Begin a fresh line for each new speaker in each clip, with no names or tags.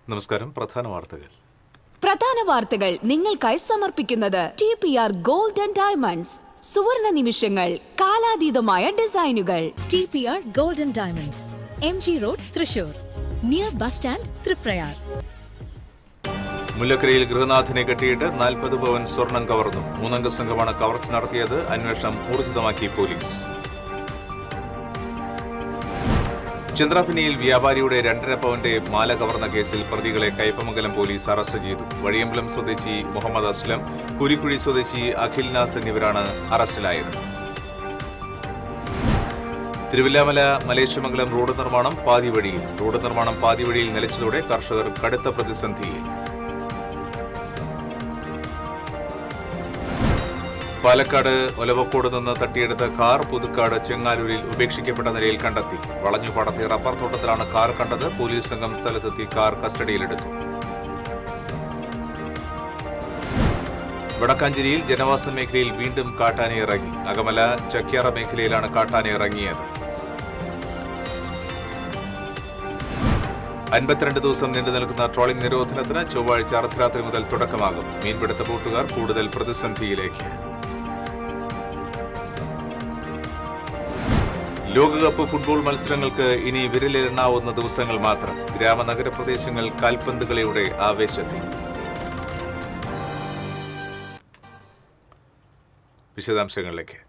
നമസ്കാരം.
പ്രധാന വാർത്തകൾ നിങ്ങൾക്കായി സമർപ്പിക്കുന്നത് TPR Gold and Diamonds. സുവർണ നിമിഷങ്ങൾ, കാലാതീതമായ ഡിസൈനുകൾ.
TPR Gold and Diamonds, MG Road, Thrissur, near bus stand, Triprayar.
മുല്ലക്കരയിൽ ഗൃഹനാഥനെ കെട്ടിയിട്ട് 40 പവൻ സ്വർണം കവർന്നു. 3 അംഗ സംഘമാണ് കവർച്ച നടത്തിയത്. അന്വേഷണം ഊർജിതമാക്കി പോലീസ്. ചന്ദ്രാപിന്നിയിൽ വ്യാപാരിയുടെ 2.5 പവന്റെ മാല കവർന്ന കേസിൽ പ്രതികളെ കയ്പമംഗലം പോലീസ് അറസ്റ്റ് ചെയ്തു. വഴിയമ്പലം സ്വദേശി മുഹമ്മദ് അസ്ലം, കുരിക്കുഴി സ്വദേശി അഖിൽ നാസ് എന്നിവരാണ് അറസ്റ്റിലായത്. തിരുവില്ലാമല മലേശ്യമംഗലം റോഡ് നിർമ്മാണം പാതിവഴിയിൽ നിലച്ചതോടെ കർഷകർ കടുത്ത പ്രതിസന്ധിയിൽ. പാലക്കാട് ഒലവക്കോട് നിന്ന് തട്ടിയെടുത്ത കാർ പുതുക്കാട് ചെങ്ങാലൂരിൽ ഉപേക്ഷിക്കപ്പെട്ട നിലയിൽ കണ്ടെത്തി. വളഞ്ഞുപാടത്തെ റബ്ബർ തോട്ടത്തിലാണ് കാർ കണ്ടത്. പോലീസ് സംഘം സ്ഥലത്തെത്തി കാർ കസ്റ്റഡിയിലെടുത്തു. വടക്കാഞ്ചേരിയിൽ ജനവാസ മേഖലയിൽ വീണ്ടും കാട്ടാന ഇറങ്ങി. അകമല ചക്യാറ മേഖലയിലാണ് കാട്ടാന ഇറങ്ങിയത്. 52 ദിവസം നീണ്ടുനിൽക്കുന്ന ട്രോളിംഗ് നിരോധനത്തിന് ചൊവ്വാഴ്ച അർദ്ധരാത്രി മുതൽ തുടക്കമാകും. മീൻപിടുത്ത ബോട്ടുകാർ കൂടുതൽ പ്രതിസന്ധിയിലേക്ക്. ലോകകപ്പ് ഫുട്ബോൾ മത്സരങ്ങൾക്ക് ഇനി വിരലിലെണ്ണാവുന്ന ദിവസങ്ങൾ മാത്രം. ഗ്രാമനഗര പ്രദേശങ്ങൾ കാൽപന്ത് കളിയുടെ ആവേശത്തിൽ. വിശദാംശങ്ങളിലേക്ക്.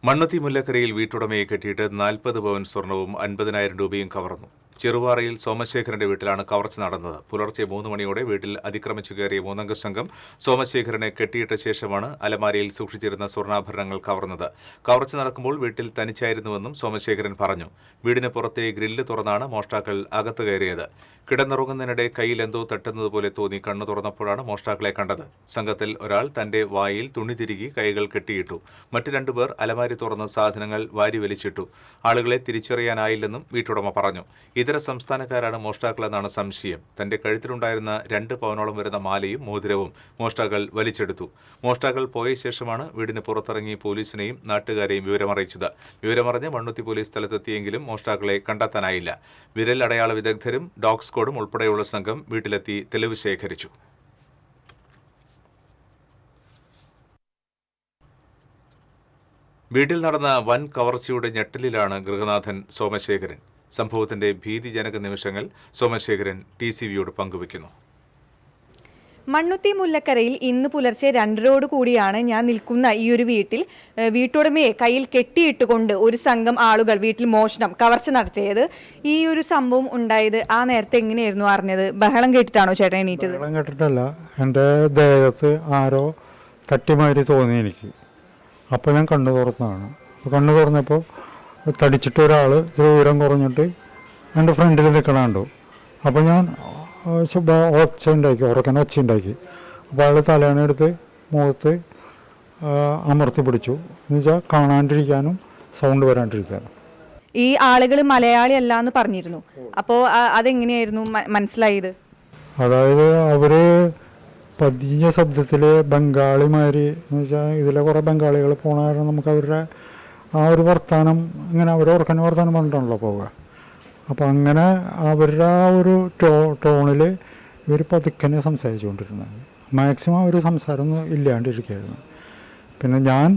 മണ്ണുത്തി മുല്ലക്കരയിൽ വീട്ടുടമയെ കെട്ടിയിട്ട് 40 പവൻ സ്വർണവും 50,000 രൂപയും കവർന്നു. ചെറുവാറയിൽ സോമശേഖരന്റെ വീട്ടിലാണ് കവർച്ച നടന്നത്. പുലർച്ചെ 3 മണിയോടെ വീട്ടിൽ അതിക്രമിച്ചു കയറിയ 3 അംഗ സംഘം സോമശേഖരനെ കെട്ടിയിട്ട ശേഷമാണ് അലമാരയിൽ സൂക്ഷിച്ചിരുന്ന സ്വർണ്ണാഭരണങ്ങൾ കവർന്നത്. കവർച്ച നടക്കുമ്പോൾ വീട്ടിൽ തനിച്ചായിരുന്നുവെന്നും സോമശേഖരൻ പറഞ്ഞു. വീടിന് പുറത്തെ ഗ്രില്ല് തുറന്നാണ് മോഷ്ടാക്കൾ അകത്ത് കയറിയത്. കിടന്നുറങ്ങുന്നതിനിടെ കയ്യിൽ എന്തോ തട്ടുന്നത് പോലെ തോന്നി കണ്ണു തുറന്നപ്പോഴാണ് മോഷ്ടാക്കളെ കണ്ടത്. സംഘത്തിൽ ഒരാൾ തന്റെ വായിൽ തുണി തിരുകി കൈകൾ കെട്ടിയിട്ടു. മറ്റു 2 പേർ അലമാരി തുറന്ന് സാധനങ്ങൾ വാരി വലിച്ചിട്ടു. ആളുകളെ തിരിച്ചറിയാനായില്ലെന്നും വീട്ടുടമ പറഞ്ഞു. ഇതര സംസ്ഥാനക്കാരാണ് മോഷ്ടാക്കളെന്നാണ് സംശയം. തന്റെ കഴുത്തിലുണ്ടായിരുന്ന 2 പവനോളം വരുന്ന മാലയും മോതിരവും മോഷ്ടാക്കൾ വലിച്ചെടുത്തു. മോഷ്ടാക്കൾ പോയ ശേഷമാണ് വീടിന് പുറത്തിറങ്ങി പോലീസിനെയും നാട്ടുകാരെയും വിവരമറിയിച്ചത്. വിവരമറിഞ്ഞ് മണ്ണുത്തി പോലീസ് സ്ഥലത്തെത്തിയെങ്കിലും മോഷ്ടാക്കളെ കണ്ടെത്താനായില്ല. വിരൽ അടയാള വിദഗ്ധരും ഡോഗ് സ്ക്വാഡും ഉൾപ്പെടെയുള്ള സംഘം വീട്ടിലെത്തി തെളിവ് ശേഖരിച്ചു. വീട്ടിൽ നടന്ന വൻ കവർച്ചയുടെ ഞെട്ടലിലാണ് ഗൃഹനാഥൻ സോമശേഖരൻ. സംഭവത്തിന്റെ ഭീതിജനക നിമിഷങ്ങൾ സോമശേഖരൻ TCVയോട് പങ്കുവയ്ക്കുന്നു.
മണ്ണുത്തി മുല്ലക്കരയിൽ ഇന്ന് പുലർച്ചെ 2:00 കൂടിയാണ് ഞാൻ നിൽക്കുന്ന ഈ ഒരു വീട്ടിൽ വീട്ടുടമയെ കയ്യിൽ കെട്ടിയിട്ടുകൊണ്ട് ഒരു സംഘം ആളുകൾ വീട്ടിൽ കവർച്ച നടത്തിയത്. ഈ ഒരു സംഭവം ഉണ്ടായത് ആ നേരത്തെ എങ്ങനെയായിരുന്നു അറിഞ്ഞത്? ബഹളം കേട്ടിട്ടാണോ ചേട്ടൻ എണീറ്റത്?
ബഹളം കേട്ടിട്ടല്ല, എൻ്റെ ദേഹത്ത് ആരോ തട്ടിമാരി തോന്നി എനിക്ക്. അപ്പോൾ ഞാൻ കണ്ണു തുറന്നതാണ്. കണ്ണു തുറന്നപ്പോൾ തടിച്ചിട്ട് ഒരാൾ ദൂരം കുറഞ്ഞിട്ട് എൻ്റെ ഫ്രണ്ടിൽ നിൽക്കണുണ്ടോ. അപ്പോൾ ഞാൻ ഒച്ച ഉണ്ടാക്കി. അപ്പോൾ അയാൾ തലേണെടുത്ത് മുഖത്ത് അമർത്തി പിടിച്ചു. എന്നുവെച്ചാൽ കാണാണ്ടിരിക്കാനും സൗണ്ട് വരാണ്ടിരിക്കാനും.
ഈ ആളുകൾ മലയാളി അല്ല എന്ന് പറഞ്ഞിരുന്നു. അപ്പോൾ അതെങ്ങനെയായിരുന്നു മനസ്സിലായത്?
അതായത് അവർ പതിഞ്ഞ ശബ്ദത്തിൽ ബംഗാളിമാർ എന്ന് വെച്ചാൽ ഇതിലെ കുറേ ബംഗാളികൾ പോണ കാരണം നമുക്ക് അവരുടെ ആ ഒരു വർത്തമാനം ഇങ്ങനെ അവർ ഓർക്കാൻ വർത്തമാനം പറഞ്ഞിട്ടാണല്ലോ പോവുക. അപ്പം അങ്ങനെ അവരുടെ ആ ഒരു ടോണിൽ ഇവർ പതുക്കനെ സംസാരിച്ചുകൊണ്ടിരുന്നത്. മാക്സിമം അവർ സംസാരമൊന്നും ഇല്ലാണ്ടിരിക്കുകയായിരുന്നു. പിന്നെ ഞാൻ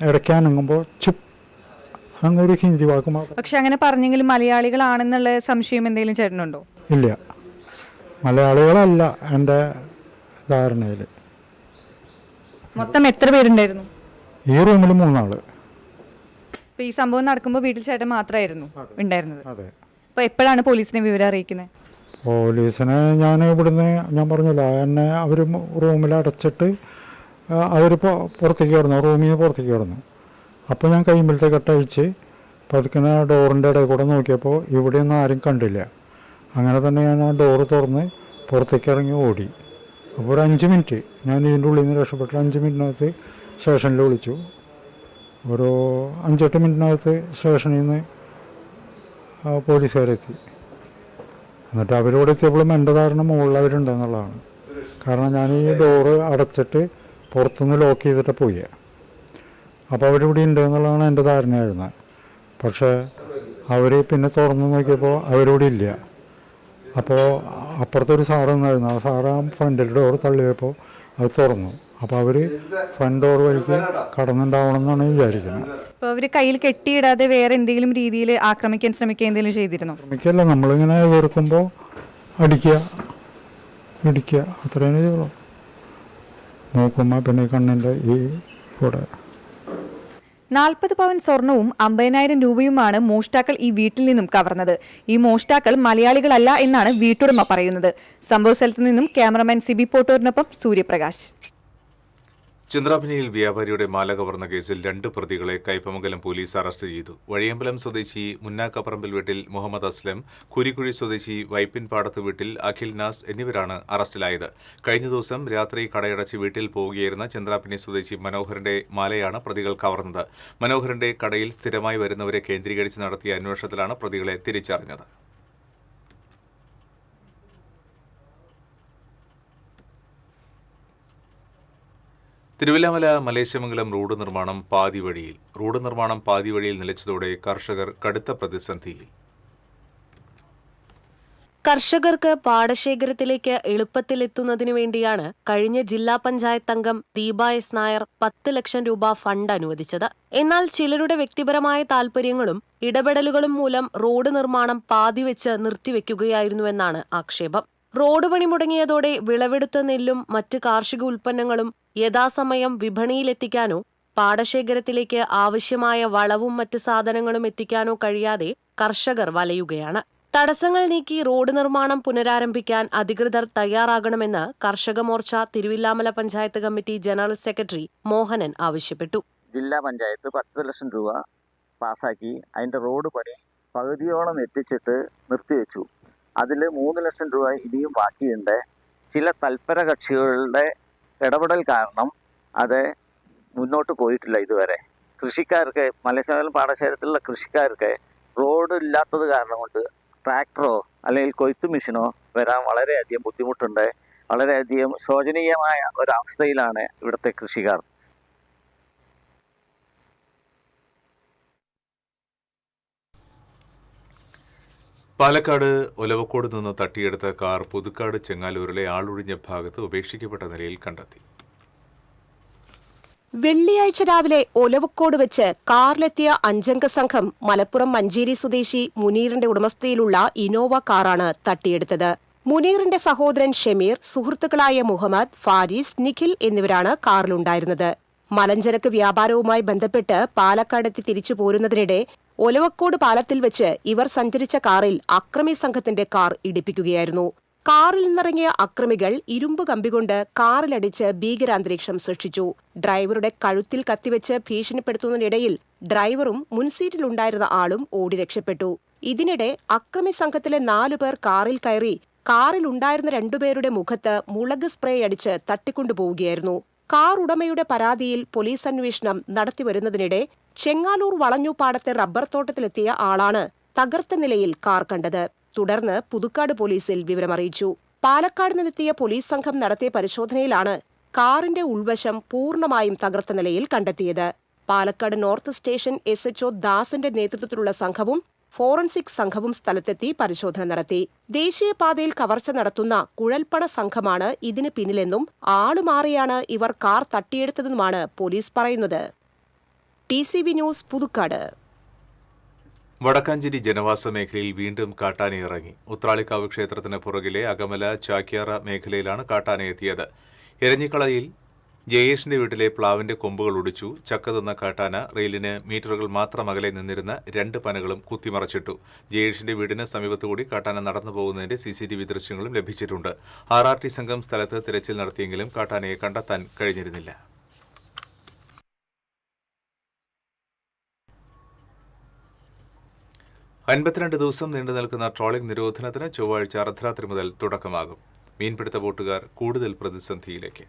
ഇടയ്ക്ക് അനങ്ങുമ്പോൾ ചുപ്പ് എന്നൊരു ഹിന്ദി വാക്ക് മാത്രം.
പക്ഷെ അങ്ങനെ പറഞ്ഞെങ്കിലും മലയാളികളാണെന്നുള്ള സംശയം എന്തെങ്കിലും ചേട്ടനുണ്ടോ?
ഇല്ല, മലയാളികളല്ല എൻ്റെ ധാരണയിൽ.
മൊത്തം എത്ര പേരുണ്ടായിരുന്നു?
ഈ റൂമിൽ 3 ആള്.
ഈ സംഭവം നടക്കുമ്പോൾ വീട്ടിൽ ചേട്ടൻ മാത്രമായിരുന്നു ഉണ്ടായിരുന്നത്?
അതെ.
അപ്പോൾ എപ്പോഴാണ് പോലീസിനെ വിവരം അറിയിക്കുന്നത്?
പോലീസിനെ ഞാൻ ഇവിടുന്ന് ഞാൻ പറഞ്ഞില്ല, എന്നെ അവർ റൂമിൽ അടച്ചിട്ട് അവർ പുറത്തേക്ക് കിടന്നു, റൂമിൽ നിന്ന് പുറത്തേക്ക് കിടന്നു. അപ്പോൾ ഞാൻ കൈമ്പിലത്തെ കെട്ടഴിച്ച് പതുക്കനെ ഡോറിൻ്റെ ഇടയിൽ കൂടെ നോക്കിയപ്പോൾ ഇവിടെയൊന്നും ആരും കണ്ടില്ല. അങ്ങനെ തന്നെ ഞാൻ ആ ഡോറ് തുറന്ന് പുറത്തേക്ക് ഇറങ്ങി ഓടി. അപ്പോൾ ഒരു 5 മിനിറ്റ് ഞാൻ ഇതിൻ്റെ ഉള്ളിൽ നിന്ന് രക്ഷപ്പെട്ടു. 5 മിനിറ്റിനകത്ത് സ്റ്റേഷനിൽ വിളിച്ചു. ഒരു 5-8 മിനിറ്റിനകത്ത് സ്റ്റേഷനിൽ നിന്ന് പോലീസുകാരെത്തി. എന്നിട്ട് അവരോട് എത്തിയപ്പോഴും എൻ്റെ ധാരണ മുകളിൽ അവരുണ്ടെന്നുള്ളതാണ്. കാരണം ഞാൻ ഈ ഡോറ് അടച്ചിട്ട് പുറത്തുനിന്ന് ലോക്ക് ചെയ്തിട്ട് പോയി. അപ്പോൾ അവരിവിടെ ഉണ്ട് എന്നുള്ളതാണ് എൻ്റെ ധാരണയായിരുന്നത്. പക്ഷേ അവർ പിന്നെ തുറന്നു നോക്കിയപ്പോൾ അവരിവിടെ ഇല്ല. അപ്പോൾ അപ്പുറത്തൊരു സാറ് നിന്നായിരുന്നു. ആ സാറ് ആ ഫ്രണ്ടിൽ ഡോർ തള്ളിയപ്പോൾ അത് തുറന്നു. അപ്പോൾ അവർ ഫ്രണ്ട് ഡോർ വഴിക്ക് കടന്നുണ്ടാവണം എന്നാണ് വിചാരിക്കുന്നത്.
അപ്പോൾ അവർ കയ്യിൽ കെട്ടിയിടാതെ വേറെ എന്തെങ്കിലും രീതിയിൽ ആക്രമിക്കാൻ ശ്രമിക്കുക എന്തെങ്കിലും ചെയ്തിരുന്നോ?
ശ്രമിക്കല്ല, നമ്മളിങ്ങനെ എതിർക്കുമ്പോൾ അടിക്കുക, ഇടിക്കുക, അത്രയും ചെയ്യുള്ളൂ. നോക്കുമ്പോൾ പിന്നെ കണ്ണിൻ്റെ ഈ കൂടെ
40 പവൻ സ്വർണവും 50,000 രൂപയുമാണ് മോഷ്ടാക്കൾ ഈ വീട്ടിൽ നിന്നും കവർന്നത്. ഈ മോഷ്ടാക്കൾ മലയാളികളല്ല എന്നാണ് വീട്ടുടമ പറയുന്നത്. സംഭവ സ്ഥലത്തു നിന്നും ക്യാമറമാൻ സിബി പോട്ടൂരിനൊപ്പം സൂര്യപ്രകാശ്.
ചന്ദ്രാഭിനിയിൽ വ്യാപാരിയുടെ മാല കവർന്ന കേസിൽ 2 പ്രതികളെ കയ്പമംഗലം പോലീസ് അറസ്റ്റ് ചെയ്തു. വഴിയമ്പലം സ്വദേശി മുന്നാക്കപ്പറമ്പിൽ വീട്ടിൽ മുഹമ്മദ് അസ്ലം, കുരിക്കുഴി സ്വദേശി വൈപ്പിൻപാടത്ത് വീട്ടിൽ അഖിൽ നാസ് എന്നിവരാണ് അറസ്റ്റിലായത്. കഴിഞ്ഞ ദിവസം രാത്രി കടയടച്ച് വീട്ടിൽ പോവുകയായിരുന്ന ചന്ദ്രാഭിനി സ്വദേശി മനോഹരന്റെ മാലയാണ് പ്രതികൾ കവർന്നത്. മനോഹരന്റെ കടയിൽ സ്ഥിരമായി വരുന്നവരെ കേന്ദ്രീകരിച്ച് നടത്തിയ അന്വേഷണത്തിലാണ് പ്രതികളെ തിരിച്ചറിഞ്ഞത്. തിരുവില്ലാമല മലേശ്യമംഗലം റോഡ് നിർമ്മാണം പാതി വഴിയിൽ നിലച്ചതോടെ കർഷകർ കടുത്ത പ്രതിസന്ധിയിൽ.
കർഷകർക്ക് പാടശേഖരത്തിലേക്ക് എളുപ്പത്തിലെത്തുന്നതിനു വേണ്ടിയാണ് കഴിഞ്ഞ ജില്ലാ പഞ്ചായത്ത് അംഗം ദീപ എസ് നായർ 10 ലക്ഷം രൂപ ഫണ്ട് അനുവദിച്ചത്. എന്നാൽ ചിലരുടെ വ്യക്തിപരമായ താൽപര്യങ്ങളും ഇടപെടലുകളും മൂലം റോഡ് നിർമ്മാണം പാതിവെച്ച് നിർത്തിവെക്കുകയായിരുന്നുവെന്നാണ് ആക്ഷേപം. റോഡ് പണി മുടങ്ങിയതോടെ വിളവെടുത്ത നെല്ലും മറ്റ് കാർഷിക ഉൽപ്പന്നങ്ങളും യഥാസമയം വിപണിയിലെത്തിക്കാനോ പാടശേഖരത്തിലേക്ക് ആവശ്യമായ വളവും മറ്റ് സാധനങ്ങളും എത്തിക്കാനോ കഴിയാതെ കർഷകർ വലയുകയാണ്. തടസ്സങ്ങൾ നീക്കി റോഡ് നിർമ്മാണം പുനരാരംഭിക്കാൻ അധികൃതർ തയ്യാറാകണമെന്ന് കർഷക Morcha Thiruvilwamala panchayat committee general secretary Mohanan ആവശ്യപ്പെട്ടു.
ജില്ലാ പഞ്ചായത്ത് 10 ലക്ഷം രൂപ പാസാക്കി അതിൻ്റെ റോഡ് പണി പകുതിയോളം എത്തിച്ചിട്ട് നിർത്തിവെച്ചു. അതിൽ 3 ലക്ഷം രൂപ ഇനിയും ബാക്കിയുണ്ട്. ചില തൽപര കക്ഷികളുടെ ഇടപെടൽ കാരണം അത് മുന്നോട്ട് പോയിട്ടില്ല ഇതുവരെ. കൃഷിക്കാർക്ക്, മലേശ്വരം പാടശേഖരത്തിലുള്ള കൃഷിക്കാർക്ക് റോഡ് ഇല്ലാത്തത് കാരണം കൊണ്ട് ട്രാക്ടറോ അല്ലെങ്കിൽ കൊയ്ത്ത് മെഷീനോ വരാൻ വളരെയധികം ബുദ്ധിമുട്ടുണ്ട്. വളരെയധികം ശോചനീയമായ ഒരവസ്ഥയിലാണ് ഇവിടുത്തെ കൃഷിക്കാർ.
പാലക്കാട് ഒലവക്കോട് നിന്ന് തട്ടിയെടുത്ത കാർ പുതുക്കാട് ചെങ്ങാലൂരിലെ ആളൊഴിഞ്ഞ ഭാഗത്ത് ഉപേക്ഷിക്കപ്പെട്ട നിലയിൽ കണ്ടെത്തി.
വെള്ളിയാഴ്ച രാവിലെ ഒലവക്കോട് വെച്ച് കാറിലെത്തിയ 5 സംഘം മലപ്പുറം മഞ്ചേരി സ്വദേശി മുനീറിന്റെ ഉടമസ്ഥയിലുള്ള ഇനോവ കാറാണ് തട്ടിയെടുത്തത്. മുനീറിന്റെ സഹോദരൻ ഷമീർ, സുഹൃത്തുക്കളായ മുഹമ്മദ്, ഫാരിസ്, നിഖിൽ എന്നിവരാണ് കാറിലുണ്ടായിരുന്നത്. മലഞ്ചരക്ക് വ്യാപാരവുമായി ബന്ധപ്പെട്ട് പാലക്കാടെത്തി തിരിച്ചു പോരുന്നതിനിടെ ഒലവക്കോട് പാലത്തിൽ വെച്ച് ഇവർ സഞ്ചരിച്ച കാറിൽ അക്രമി സംഘത്തിന്റെ കാർ ഇടിപ്പിക്കുകയായിരുന്നു. കാറിൽ നിന്നിറങ്ങിയ അക്രമികൾ ഇരുമ്പ് കമ്പികൊണ്ട് കാറിലടിച്ച് ഭീകരാന്തരീക്ഷം സൃഷ്ടിച്ചു. ഡ്രൈവറുടെ കഴുത്തിൽ കത്തിവെച്ച് ഭീഷണിപ്പെടുത്തുന്നതിനിടയിൽ ഡ്രൈവറും മുൻസീറ്റിലുണ്ടായിരുന്ന ആളും ഓടി രക്ഷപ്പെട്ടു. ഇതിനിടെ അക്രമി സംഘത്തിലെ 4 പേർ കാറിൽ കയറി കാറിലുണ്ടായിരുന്ന 2 പേരുടെ മുഖത്ത് മുളക് സ്പ്രേ അടിച്ച് തട്ടിക്കൊണ്ടുപോവുകയായിരുന്നു. കാർ ഉടമയുടെ പരാതിയിൽ പോലീസ് അന്വേഷണം നടത്തിവരുന്നതിനിടെ ചെങ്ങാലൂർ വളഞ്ഞൂപ്പാടത്തെ റബ്ബർ തോട്ടത്തിലെത്തിയ ആളാണ് തകർത്ത നിലയിൽ കാർ കണ്ടത്. തുടർന്ന് പുതുക്കാട് പോലീസിൽ വിവരമറിയിച്ചു. പാലക്കാട് നിന്നെത്തിയ പോലീസ് സംഘം നടത്തിയ പരിശോധനയിലാണ് കാറിന്റെ ഉൾവശം പൂർണ്ണമായും തകർത്ത നിലയിൽ കണ്ടെത്തിയത്. പാലക്കാട് നോർത്ത് സ്റ്റേഷൻ SHO ദാസിന്റെ നേതൃത്വത്തിലുള്ള സംഘവും ഫോറൻസിക് സംഘവും സ്ഥലത്തെത്തി പരിശോധന നടത്തി. ദേശീയപാതയിൽ കവർച്ച നടത്തുന്ന കുഴൽപ്പണ സംഘമാണ് ഇതിന് പിന്നിലെന്നും ആളുമാറിയാണ് ഇവർ കാർ തട്ടിയെടുത്തതെന്നുമാണ് പോലീസ് പറയുന്നത്. TCB news, Puthukkad.
വടക്കാഞ്ചേരി ജനവാസ മേഖലയിൽ വീണ്ടും കാട്ടാന ഇറങ്ങി. ഉത്രാളിക്കാവ് ക്ഷേത്രത്തിന് പുറകിലെ അകമല ചാക്യാറ മേഖലയിലാണ് കാട്ടാന എത്തിയത്. എരഞ്ഞിക്കളയിൽ ജയേഷിന്റെ വീട്ടിലെ പ്ലാവിന്റെ കൊമ്പുകൾ ഒടിച്ചു. ചക്ക തിന്ന കാട്ടാന റെയിലിന് മീറ്ററുകൾ മാത്രം അകലെ നിന്നിരുന്ന 2 പനകളും കുത്തിമറച്ചിട്ടു. ജയേഷിന്റെ വീടിന് സമീപത്തുകൂടി കാട്ടാന നടന്നു പോകുന്നതിന്റെ CCTV ദൃശ്യങ്ങളും ലഭിച്ചിട്ടുണ്ട്. RRT സംഘം സ്ഥലത്ത് തിരച്ചിൽ നടത്തിയെങ്കിലും കാട്ടാനയെ കണ്ടെത്താൻ കഴിഞ്ഞിരുന്നില്ല. അൻപത്തിരണ്ട് ദിവസം നീണ്ടു നിൽക്കുന്ന ട്രോളിംഗ് നിരോധനത്തിന് ചൊവ്വാഴ്ച അർദ്ധരാത്രി മുതൽ തുടക്കമാകും. മീൻപിടുത്ത ബോട്ടുകാർ കൂടുതൽ പ്രതിസന്ധിയിലേക്ക്.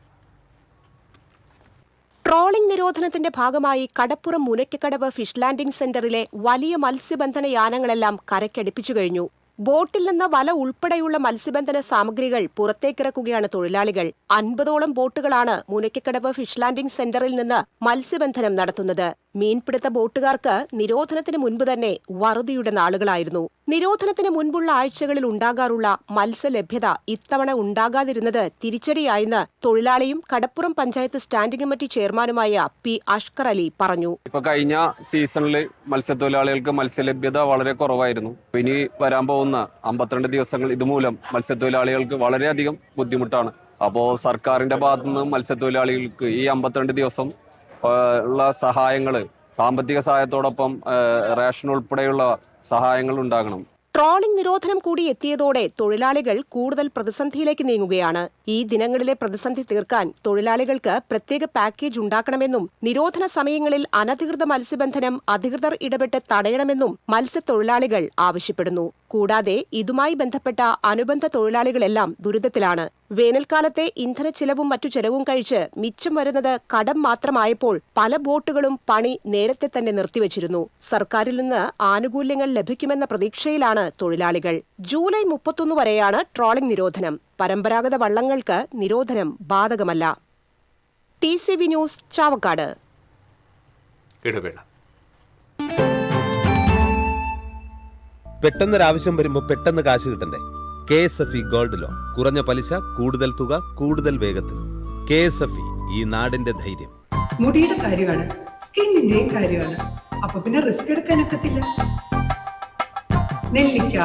ട്രോളിംഗ് നിരോധനത്തിന്റെ ഭാഗമായി കടപ്പുറം മുനയ്ക്കക്കടവ് ഫിഷ് ലാൻഡിംഗ് സെന്ററിലെ വലിയ മത്സ്യബന്ധന യാനങ്ങളെല്ലാം കരയ്ക്കടുപ്പിച്ചു കഴിഞ്ഞു. ബോട്ടിൽ നിന്ന് വല ഉൾപ്പെടെയുള്ള മത്സ്യബന്ധന സാമഗ്രികൾ പുറത്തേക്കിറക്കുകയാണ് തൊഴിലാളികൾ. 50ഓളം ബോട്ടുകളാണ് മുനയ്ക്കക്കടവ് ഫിഷ് ലാൻഡിംഗ് സെന്ററിൽ നിന്ന് മത്സ്യബന്ധനം നടത്തുന്നത്. മീൻപിടുത്ത ബോട്ടുകാർക്ക് നിരോധനത്തിന് മുൻപ് തന്നെ വറുതിയുടെ നാളുകളായിരുന്നു. നിരോധനത്തിന് മുൻപുള്ള ആഴ്ചകളിൽ ഉണ്ടാകാറുള്ള മത്സ്യലഭ്യത ഇത്തവണ ഉണ്ടാകാതിരുന്നത് തിരിച്ചടിയായെന്ന് തൊഴിലാളിയും കടപ്പുറം പഞ്ചായത്ത് സ്റ്റാൻഡിംഗ് കമ്മിറ്റി ചെയർമാനുമായ പി അഷ്കർ അലി പറഞ്ഞു.
ഇപ്പൊ കഴിഞ്ഞ സീസണിൽ മത്സ്യത്തൊഴിലാളികൾക്ക് മത്സ്യലഭ്യത വളരെ കുറവായിരുന്നു. ഇനി വരാൻ പോകുന്ന 52 ദിവസങ്ങൾ ഇതുമൂലം മത്സ്യത്തൊഴിലാളികൾക്ക് വളരെയധികം ബുദ്ധിമുട്ടാണ്. അപ്പോൾ സർക്കാരിന്റെ ഭാഗത്തു നിന്ന് മത്സ്യത്തൊഴിലാളികൾക്ക് ഈ 52 ദിവസം ഉള്ള സഹായങ്ങൾ, സാമ്പത്തിക സഹായത്തോടൊപ്പം റേഷൻ ഉൾപ്പെടെയുള്ള സഹായങ്ങൾ ഉണ്ടാകണം.
ട്രോളിംഗ് നിരോധനം കൂടി എത്തിയതോടെ തൊഴിലാളികൾ കൂടുതൽ പ്രതിസന്ധിയിലേക്ക് നീങ്ങുകയാണ്. ഈ ദിനങ്ങളിലെ പ്രതിസന്ധി തീർക്കാൻ തൊഴിലാളികൾക്ക് പ്രത്യേക പാക്കേജ് ഉണ്ടാക്കണമെന്നും നിരോധന സമയങ്ങളിൽ അനധികൃത മത്സ്യബന്ധനം അധികൃതർ ഇടപെട്ട് തടയണമെന്നും മത്സ്യത്തൊഴിലാളികൾ ആവശ്യപ്പെടുന്നു. കൂടാതെ ഇതുമായി ബന്ധപ്പെട്ട അനുബന്ധ തൊഴിലാളികളെല്ലാം ദുരിതത്തിലാണ്. വേനൽക്കാലത്തെ ഇന്ധനച്ചിലവും മറ്റു ചെലവും കഴിച്ച് മിച്ചം വരുന്നത് കടം മാത്രമായപ്പോൾ പല ബോട്ടുകളും പണി നേരത്തെ തന്നെ നിർത്തിവച്ചിരുന്നു. സർക്കാരിൽ നിന്ന് ആനുകൂല്യങ്ങൾ ലഭിക്കുമെന്ന പ്രതീക്ഷയിലാണ് തൊഴിലാളികൾ. ജൂലൈ 31 വരെയാണ് ട്രോളിംഗ് നിരോധനം. പരമ്പരാഗത വള്ളങ്ങൾക്ക് നിരോധനം ബാധകമല്ല. TCV news, Chavakkad.
ഇടവേള.
പെട്ടെന്നൊരാവശ്യം വരുമ്പോൾ പെട്ടെന്ന് കാശ് കിട്ടണ്ടേ? KSFE gold loan. കുറഞ്ഞ പലിശ, കൂടുതൽ തുക, കൂടുതൽ വേഗത്തിൽ. KSFE, ഈ നാടിന്റെ ധൈര്യം.
മുടിയുടെ കാര്യമാണ്, സ്കിന്നിന്റെയും കാര്യമാണ്. അപ്പൊ പിന്നെ റിസ്ക് എടുക്കാനൊക്കത്തില്ല. നെല്ലിക്ക,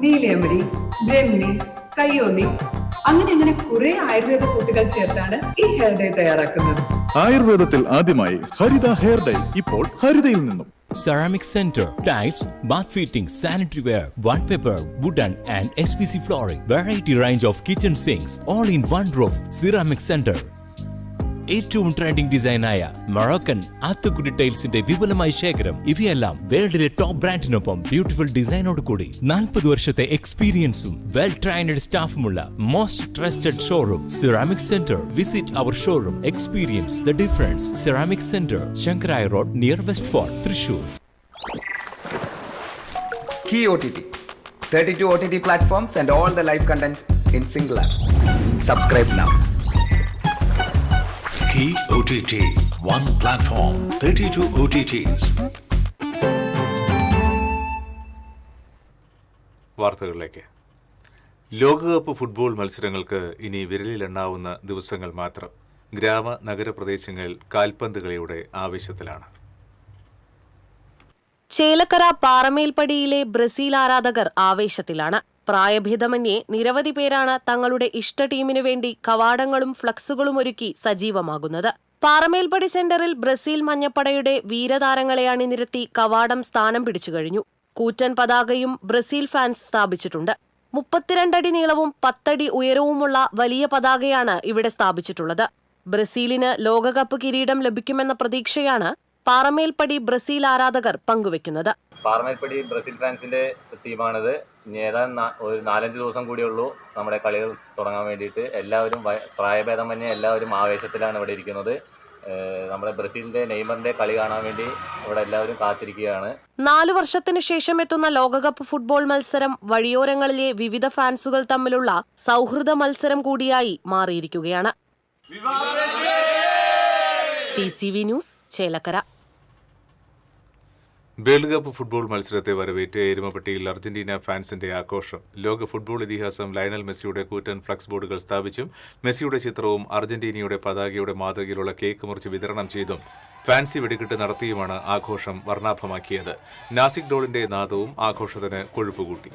നീലയമരി, ബ്രഹ്മി, കയ്യോന്നി, അങ്ങനെ കുറെ ആയുർവേദ കൂട്ടുകൾ ചേർത്താണ് ഈ ഹെയർ ഡേ തയ്യാറാക്കുന്നത്.
ആയുർവേദത്തിൽ ആദ്യമായി ഹരിത ഹെയർ ഡൈ ഇപ്പോൾ ഹരിതയിൽ നിന്നും.
Ceramic Center, tiles, bath fittings, sanitary ware, wallpaper, wooden and SPC flooring, variety range of kitchen sinks, all in one roof. Ceramic Center. ഏറ്റവും ട്രെൻഡിംഗ് ഡിസൈനായ മൊറോക്കൻ ആത്തുക്കുടി ടൈൽസിന്റെ വിപുലമായ ശേഖരം. ഇവയെല്ലാം വേൾഡിലെ ടോപ്പ് ബ്രാൻഡിനൊപ്പം ബ്യൂട്ടിഫുൾ ഡിസൈനോട് കൂടി 40 വർഷത്തെ എക്സ്പീരിയൻസും വെൽ ട്രെയിൻഡ് സ്റ്റാഫുമുള്ള most trusted showroom ceramic centre. Visit our showroom, experience the difference. Ceramic centre, Shankaraya road, near west fort, Thrissur.
Key OTT, 32 OTT platforms and all the live contents in single app. Subscribe now.
Key OTT, one platform, 32 OTTs.
വാർത്തകളിലേക്ക്. ലോകകപ്പ് football മത്സരങ്ങൾക്ക് ഇനി വിരലിലെണ്ണാവുന്ന ദിവസങ്ങൾ മാത്രം. ഗ്രാമ നഗരപ്രദേശങ്ങൾ കാൽപന്ത് കളിയുടെ ആവേശത്തിലാണ്.
ചേലക്കര പാറമേൽപ്പടിയിലെ ബ്രസീൽ ആരാധകർ ആവേശത്തിലാണ്. പ്രായഭേദമന്യേ നിരവധി പേരാണ് തങ്ങളുടെ ഇഷ്ട ടീമിനു വേണ്ടി കവാടങ്ങളും ഫ്ലക്സുകളും ഒരുക്കി സജീവമാകുന്നത്. പാറമേൽപ്പടി സെന്ററിൽ ബ്രസീൽ മഞ്ഞപ്പടയുടെ വീരതാരങ്ങളെ അണിനിരത്തി കവാടം സ്ഥാനം പിടിച്ചു കഴിഞ്ഞു. കൂറ്റൻ പതാകയും ബ്രസീൽ ഫാൻസ് സ്ഥാപിച്ചിട്ടുണ്ട്. 32 അടി നീളവും 10 അടി ഉയരവുമുള്ള വലിയ പതാകയാണ് ഇവിടെ സ്ഥാപിച്ചിട്ടുള്ളത്. ബ്രസീലിന് ലോകകപ്പ് കിരീടം ലഭിക്കുമെന്ന പ്രതീക്ഷയാണ് പാറമേൽപ്പടി ബ്രസീൽ ആരാധകർ പങ്കുവെക്കുന്നത്.
പാറമേൽപ്പടി ബ്രസീൽ ഫാൻസിന്റെ ടീമാണിത്. ഇനി ഏതാണ്ട് ഒരു 4-5 ദിവസം കൂടിയുള്ളൂ നമ്മുടെ കളികൾ തുടങ്ങാൻ വേണ്ടിയിട്ട്. എല്ലാവരും പ്രായഭേദമന്യേ എല്ലാവരും ആവേശത്തിലാണ് ഇവിടെ ഇരിക്കുന്നത്. നമ്മുടെ ബ്രസീലിന്റെ നെയ്മറിന്റെ കളി കാണാൻ വേണ്ടി ഇവിടെ എല്ലാവരും കാത്തിരിക്കുകയാണ്.
4 വർഷത്തിനു ശേഷം എത്തുന്ന ലോകകപ്പ് ഫുട്ബോൾ മത്സരം വഴിയോരങ്ങളിലെ വിവിധ ഫാൻസുകൾ തമ്മിലുള്ള സൗഹൃദ മത്സരം കൂടിയായി മാറിയിരിക്കുകയാണ്. TCV news, Chelakkara.
World cup football മത്സരത്തെ വരവേറ്റ് എരുമപ്പെട്ടിയിൽ അർജന്റീന ഫാൻസിന്റെ ആഘോഷം. ലോക ഫുട്ബോൾ ഇതിഹാസം ലയണൽ മെസ്സിയുടെ കൂറ്റൻ ഫ്ലക്സ് ബോർഡുകൾ സ്ഥാപിച്ചും മെസ്സിയുടെ ചിത്രവും അർജന്റീനയുടെ പതാകയുടെ മാതൃകയിലുള്ള കേക്ക് മുറിച്ച് വിതരണം ചെയ്തും ഫാൻസി വെടിക്കെട്ട് നടത്തിയുമാണ് ആഘോഷം വർണ്ണാഭമാക്കിയത്. നാസിക് ഡോളിന്റെ നാദവും ആഘോഷത്തിന് കൊഴുപ്പുകൂട്ടി.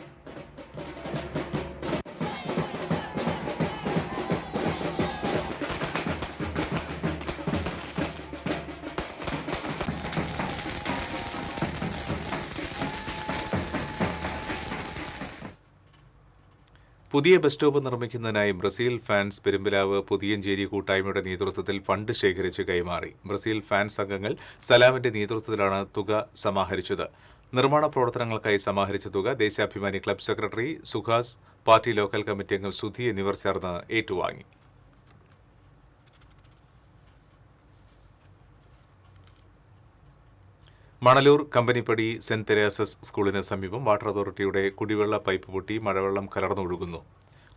പുതിയ ബസ് സ്റ്റോപ്പ് നിർമ്മിക്കുന്നതിനായി ബ്രസീൽ ഫാൻസ് പെരുമ്പിലാവ് പുതിയഞ്ചേരി കൂട്ടായ്മയുടെ നേതൃത്വത്തിൽ ഫണ്ട് ശേഖരിച്ച് കൈമാറി. ബ്രസീൽ ഫാൻസ് അംഗങ്ങൾ സലാമിന്റെ നേതൃത്വത്തിലാണ് തുക സമാഹരിച്ചത്. നിർമ്മാണ പ്രവർത്തനങ്ങൾക്കായി സമാഹരിച്ച തുക Deshabhimani club secretary Suhas, party local committee അംഗം സുധി എന്നിവർ ചേർന്ന് ഏറ്റുവാങ്ങി. മണലൂർ കമ്പനിപ്പടി സെന്റ് തെരേസസ് സ്കൂളിന് സമീപം വാട്ടർ അതോറിറ്റിയുടെ കുടിവെള്ള പൈപ്പ് പൊട്ടി മഴവെള്ളം കലർന്നൊഴുകുന്നു.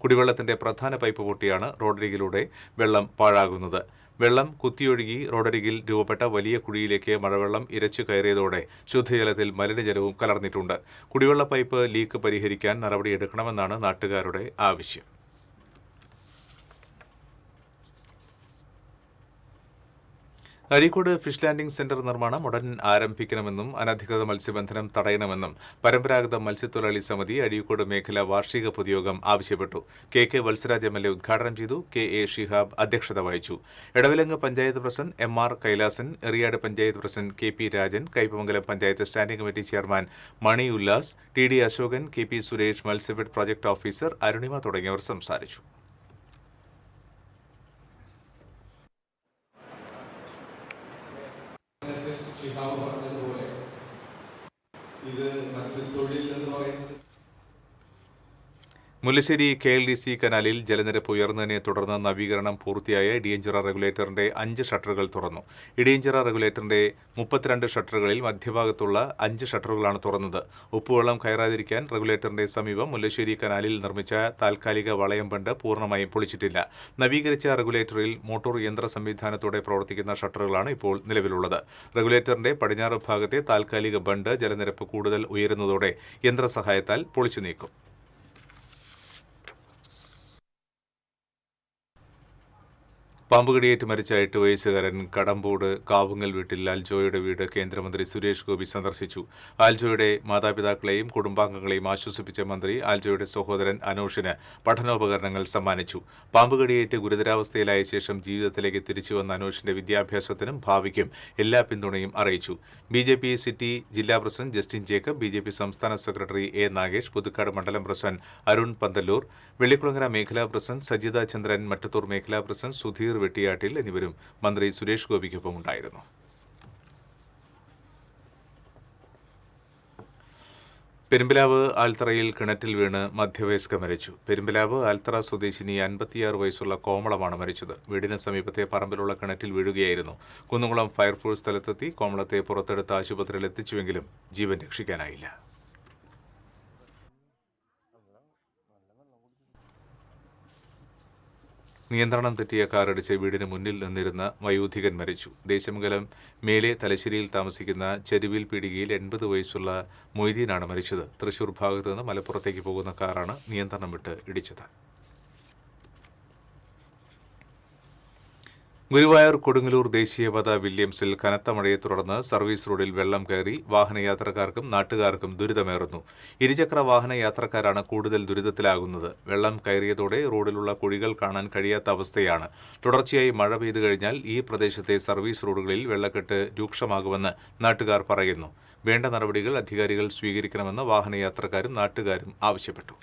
കുടിവെള്ളത്തിന്റെ പ്രധാന പൈപ്പ് പൊട്ടിയാണ് റോഡരികിലൂടെ വെള്ളം പാഴാകുന്നത്. വെള്ളം കുത്തിയൊഴുകി റോഡരികിൽ രൂപപ്പെട്ട വലിയ കുഴിയിലേക്ക് മഴവെള്ളം ഇരച്ചു കയറിയതോടെ ശുദ്ധജലത്തിൽ മലിനജലവും കലർന്നിട്ടുണ്ട്. കുടിവെള്ള പൈപ്പ് ലീക്ക് പരിഹരിക്കാൻ നടപടിയെടുക്കണമെന്നാണ് നാട്ടുകാരുടെ ആവശ്യം. അരീക്കോട് ഫിഷ് ലാൻഡിംഗ് സെന്റർ നിർമ്മാണം ഉടൻ ആരംഭിക്കണമെന്നും അനധികൃത മത്സ്യബന്ധനം തടയണമെന്നും പരമ്പരാഗത മത്സ്യത്തൊഴിലാളി സമിതി അരീക്കോട് മേഖല വാർഷിക പൊതുയോഗം ആവശ്യപ്പെട്ടു. കെ വത്സരാജ് MLA ഉദ്ഘാടനം ചെയ്തു. KA ഷിഹാബ് അധ്യക്ഷത വഹിച്ചു. Edavilangu panchayat president MR Kailasan, Eriyad panchayat president KP Rajan, Kaipamangalam panchayat standing committee chairman Mani Ullas, TD Ashokan, KP Suresh, Matsyafed project officer Arunima തുടങ്ങിയവർ സംസാരിച്ചു.
പറഞ്ഞതുപോലെ ഇത് മത്സ്യത്തൊഴിൽ എന്ന് പറയുന്നത്
മുല്ലശ്ശേരി KLDC കനാലിൽ ജലനിരപ്പ് ഉയർന്നതിനെ തുടർന്ന് നവീകരണം പൂർത്തിയായ ഇടിയഞ്ചിറ റെഗുലേറ്ററിന്റെ 5 ഷട്ടറുകൾ തുറന്നു. ഇടിയഞ്ചിറ റെഗുലേറ്ററിന്റെ 32 ഷട്ടറുകളിൽ മധ്യഭാഗത്തുള്ള 5 ഷട്ടറുകളാണ് തുറന്നത്. ഉപ്പുവെള്ളം കയറാതിരിക്കാൻ റെഗുലേറ്ററിന്റെ സമീപം മുല്ലശ്ശേരി കനാലിൽ നിർമ്മിച്ച താൽക്കാലിക വളയം ബണ്ട് പൂർണ്ണമായും പൊളിച്ചിട്ടില്ല. നവീകരിച്ച റെഗുലേറ്ററിൽ മോട്ടോർ യന്ത്ര സംവിധാനത്തോടെ പ്രവർത്തിക്കുന്ന ഷട്ടറുകളാണ് ഇപ്പോൾ നിലവിലുള്ളത്. റെഗുലേറ്ററിന്റെ പടിഞ്ഞാറ് ഭാഗത്തെ താൽക്കാലിക ബണ്ട് ജലനിരപ്പ് കൂടുതൽ ഉയരുന്നതോടെ യന്ത്രസഹായത്താൽ പൊളിച്ചു നീക്കും. പാമ്പുകടിയേറ്റ് മരിച്ച 8 വയസ്സുകാരൻ കടമ്പോട് കാവുങ്ങൽ വീട്ടിൽ ആൽജോയുടെ വീട് കേന്ദ്രമന്ത്രി സുരേഷ് ഗോപി സന്ദർശിച്ചു. ആൽജോയുടെ മാതാപിതാക്കളെയും കുടുംബാംഗങ്ങളെയും ആശ്വസിപ്പിച്ച മന്ത്രി ആൽജോയുടെ സഹോദരൻ അനൂഷിന് പഠനോപകരണങ്ങൾ സമ്മാനിച്ചു. പാമ്പുകടിയേറ്റ് ഗുരുതരാവസ്ഥയിലായ ശേഷം ജീവിതത്തിലേക്ക് തിരിച്ചുവന്ന അനൂഷിന്റെ വിദ്യാഭ്യാസത്തിനും ഭാവിക്കും എല്ലാ പിന്തുണയും അറിയിച്ചു. BJP സിറ്റി ജില്ലാ പ്രസിഡന്റ് ജസ്റ്റിൻ ജേക്കബ്, BJP സംസ്ഥാന സെക്രട്ടറി A നാഗേഷ്, പുതുക്കാട് മണ്ഡലം പ്രസിഡന്റ് അരുൺ പന്തല്ലൂർ, വെള്ളിക്കുളങ്ങര മേഖലാ പ്രസിഡന്റ് സജിത ചന്ദ്രൻ, മറ്റത്തൂർ മേഖലാ പ്രസിഡന്റ് സുധീർ വെട്ടിയാട്ടിൽ എന്നിവരും മന്ത്രി സുരേഷ് ഗോപിക്കൊപ്പം ഉണ്ടായിരുന്നു. പെരുമ്പിലാവ് ആൽത്തറയിൽ കിണറ്റിൽ വീണ് മധ്യവയസ്ക മരിച്ചു. പെരുമ്പിലാവ് ആൽത്തറ സ്വദേശിനി 56 വയസ്സുള്ള കോമളമാണ് മരിച്ചത്. വീടിന് സമീപത്തെ പറമ്പിലുള്ള കിണറ്റിൽ വീഴുകയായിരുന്നു. കുന്നുകുളം ഫയർഫോഴ്സ് സ്ഥലത്തെത്തി കോമളത്തെ പുറത്തെടുത്ത് ആശുപത്രിയിൽ എത്തിച്ചുവെങ്കിലും ജീവൻ രക്ഷിക്കാനായില്ല. നിയന്ത്രണം തെറ്റിയ കാറിടിച്ച് വീടിന് മുന്നിൽ നിന്നിരുന്ന വയോധികൻ മരിച്ചു. ദേശമംഗലം മേലെ തലശ്ശേരിയിൽ താമസിക്കുന്ന ചെരുവിൽ പീടികയിൽ 80 വയസ്സുള്ള മൊയ്തീനാണ് മരിച്ചത്. തൃശൂർ ഭാഗത്തു നിന്ന് മലപ്പുറത്തേക്ക് പോകുന്ന കാറാണ് നിയന്ത്രണം വിട്ട് ഇടിച്ചത്. ഗുരുവായൂർ കൊടുങ്ങല്ലൂർ ദേശീയപാത വില്യംസിൽ കനത്ത മഴയെ തുടർന്ന് സർവീസ് റോഡിൽ വെള്ളം കയറി വാഹനയാത്രക്കാർക്കും നാട്ടുകാർക്കും ദുരിതമേറുന്നു. ഇരുചക്ര വാഹന യാത്രക്കാരാണ് കൂടുതൽ ദുരിതത്തിലാകുന്നത്. വെള്ളം കയറിയതോടെ റോഡിലുള്ള കുഴികൾ കാണാൻ കഴിയാത്ത അവസ്ഥയാണ്. തുടർച്ചയായി മഴ പെയ്തു കഴിഞ്ഞാൽ ഈ പ്രദേശത്തെ സർവീസ് റോഡുകളിൽ വെള്ളക്കെട്ട് രൂക്ഷമാകുമെന്ന് നാട്ടുകാർ പറയുന്നു. വേണ്ട നടപടികൾ അധികാരികൾ സ്വീകരിക്കണമെന്ന് വാഹനയാത്രക്കാരും നാട്ടുകാരും ആവശ്യപ്പെട്ടു.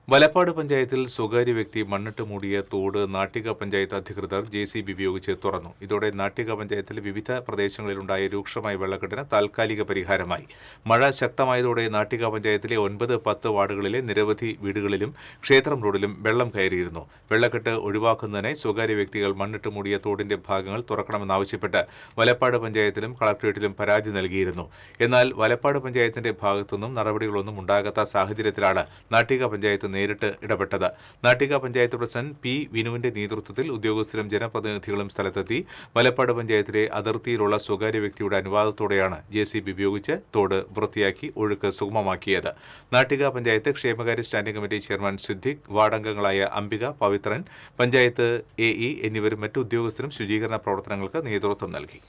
വലപ്പാട് പഞ്ചായത്തിൽ സ്വകാര്യ വ്യക്തി മണ്ണിട്ട് മൂടിയ തോട് നാട്ടിക പഞ്ചായത്ത് അധികൃതർ JCB ഉപയോഗിച്ച് തുറന്നു. ഇതോടെ നാട്ടിക പഞ്ചായത്തിലെ വിവിധ പ്രദേശങ്ങളിലുണ്ടായ രൂക്ഷമായ വെള്ളക്കെട്ടിന് താൽക്കാലിക പരിഹാരമായി. മഴ ശക്തമായതോടെ നാട്ടിക പഞ്ചായത്തിലെ 9, 10 വാർഡുകളിലെ നിരവധി വീടുകളിലും ക്ഷേത്രം റോഡിലും വെള്ളം കയറിയിരുന്നു. വെള്ളക്കെട്ട് ഒഴിവാക്കുന്നതിനായി സ്വകാര്യ വ്യക്തികൾ മണ്ണിട്ട് മൂടിയ തോടിന്റെ ഭാഗങ്ങൾ തുറക്കണമെന്നാവശ്യപ്പെട്ട് വലപ്പാട് പഞ്ചായത്തിലും കളക്ടറേറ്റിലും പരാതി നൽകിയിരുന്നു. എന്നാൽ വലപ്പാട് പഞ്ചായത്തിന്റെ ഭാഗത്തുനിന്നും നടപടികളൊന്നും ഉണ്ടാകാത്ത സാഹചര്യത്തിലാണ് നാട്ടിക പഞ്ചായത്ത് നേരിട്ട് ഇടപെട്ടത്. നാട്ടിക പഞ്ചായത്ത് പ്രസിഡന്റ് P വിനുവിന്റെ നേതൃത്വത്തിൽ ഉദ്യോഗസ്ഥരും ജനപ്രതിനിധികളും സ്ഥലത്തെത്തി. വലപ്പാട് പഞ്ചായത്തിലെ അതിർത്തിയിലുള്ള സ്വകാര്യ വ്യക്തിയുടെ അനുവാദത്തോടെയാണ് JCB ഉപയോഗിച്ച് തോട് വൃത്തിയാക്കി ഒഴുക്ക് സുഗമമാക്കിയത്. നാട്ടിക പഞ്ചായത്ത് ക്ഷേമകാര്യ സ്റ്റാൻഡിംഗ് കമ്മിറ്റി ചെയർമാൻ സിദ്ദിഖ്, വാർഡംഗങ്ങളായ അംബിക, പവിത്രൻ, പഞ്ചായത്ത് AE എന്നിവരും മറ്റു ഉദ്യോഗസ്ഥരും ശുചീകരണ പ്രവർത്തനങ്ങൾക്ക് നേതൃത്വം നൽകി.